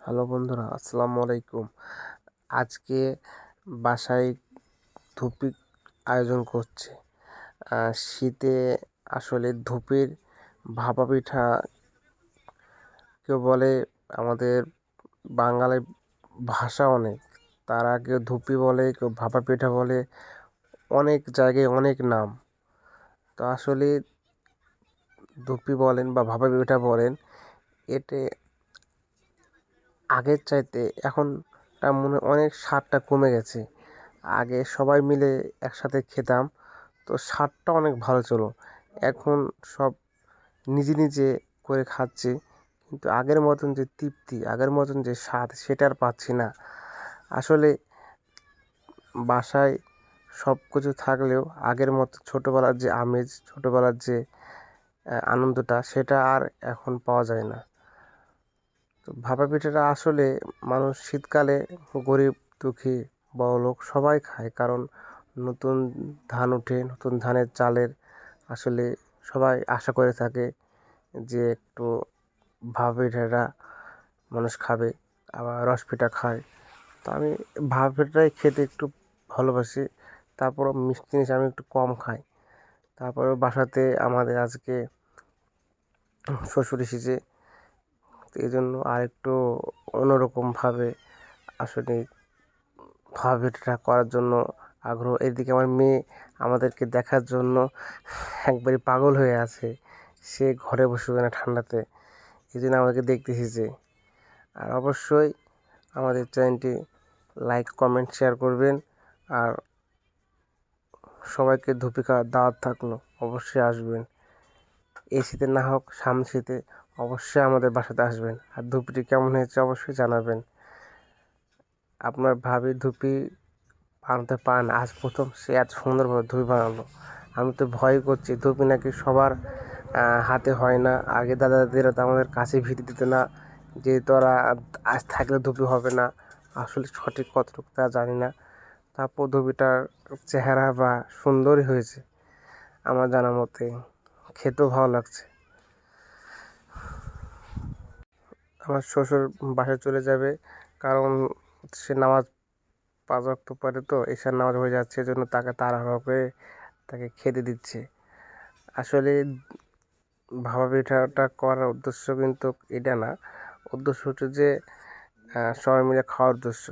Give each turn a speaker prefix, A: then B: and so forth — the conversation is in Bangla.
A: হ্যালো বন্ধুরা, আসসালামু আলাইকুম। আজকে বাসায় ধুপি আয়োজন করছে। শীতে আসলে ধুপির ভাপা পিঠা কেউ বলে, আমাদের বাঙালি ভাষা অনেক, তারা কেউ ধুপি বলে, কেউ ভাপা পিঠা বলে, অনেক জায়গায় অনেক নাম। তো আসলে ধুপি বলেন বা ভাপা পিঠা বলেন, এতে আগের চাইতে এখন মনে অনেক স্বাদটা কমে গেছে। আগে সবাই মিলে একসাথে খেতাম, তো স্বাদটা অনেক ভালো ছিল। এখন সব নিজে নিজে করে খাচ্ছি, কিন্তু আগের মতন যে তৃপ্তি, আগের মতন যে স্বাদ, সেটা আর পাচ্ছি না। আসলে বাসায় সব কিছু থাকলেও আগের মতো ছোটোবেলার যে আমেজ, ছোটোবেলার যে আনন্দটা, সেটা আর এখন পাওয়া যায় না। তো ভাপা পিঠাটা আসলে মানুষ শীতকালে, গরিব দুঃখী বড়লোক সবাই খায়, কারণ নতুন ধান ওঠে, নতুন ধানের চালের আসলে সবাই আশা করে থাকে যে একটু ভাপা পিঠাটা মানুষ খাবে, আবার রস পিঠা খায়। তো আমি ভাপা পিঠাটাই খেতে একটু ভালোবাসি। তারপরও মিষ্টি জিনিস আমি একটু কম খাই। তারপরে বাসাতে আমাদের আজকে শ্বশুর এসেছে, তো এই জন্য আরেকটু অন্যরকমভাবে আসলে ভাপা পিঠাটা করার জন্য আগ্রহ। এদিকে আমার মেয়ে আমাদেরকে দেখার জন্য একবারে পাগল হয়ে আছে। সে ঘরে বসবে না ঠান্ডাতে, এই জন্য আমাকে দেখতে এসেছে। আর অবশ্যই আমাদের চ্যানেলটি লাইক, কমেন্ট, শেয়ার করবেন। আর সবাইকে ধুপি খাওয়ার দাওয়াত থাকলো, অবশ্যই আসবেন। এই শীতে না হোক, সামনের শীতে অবশ্যই আমাদের বাসাতে আসবেন। আর ধুপিটি কেমন হয়েছে অবশ্যই জানাবেন। আপনার ভাবি ধুপি বানাতে পারেন, আজ প্রথম সে এত সুন্দরভাবে ধুপি বানালো। আমি তো ভয় করছি, ধুপি নাকি সবার হাতে হয় না। আগে দাদা দাদিরা তো আমাদের কাছে ভিড় দিত না, যে তোরা আজ থাকলে ধুপি হবে না। আসলে সঠিক কতটুকু তা জানি না। তারপর ধুপিটার চেহারা বা সুন্দরই হয়েছে আমার জানা মতে, খেতেও ভালো লাগছে। আমার শ্বশুর বাসায় চলে যাবে, কারণ সে নামাজ 5 ওয়াক্ত পড়ে, তো এশার নামাজ হয়ে যাচ্ছে, এজন্য তাকে তাড়াহুড়ো করে তাকে খেতে দিচ্ছে। আসলে ভাপা পিঠাটা করার উদ্দেশ্য কিন্তু এটা না, উদ্দেশ্য হচ্ছে যে সবাই মিলে খাওয়ার উদ্দেশ্য।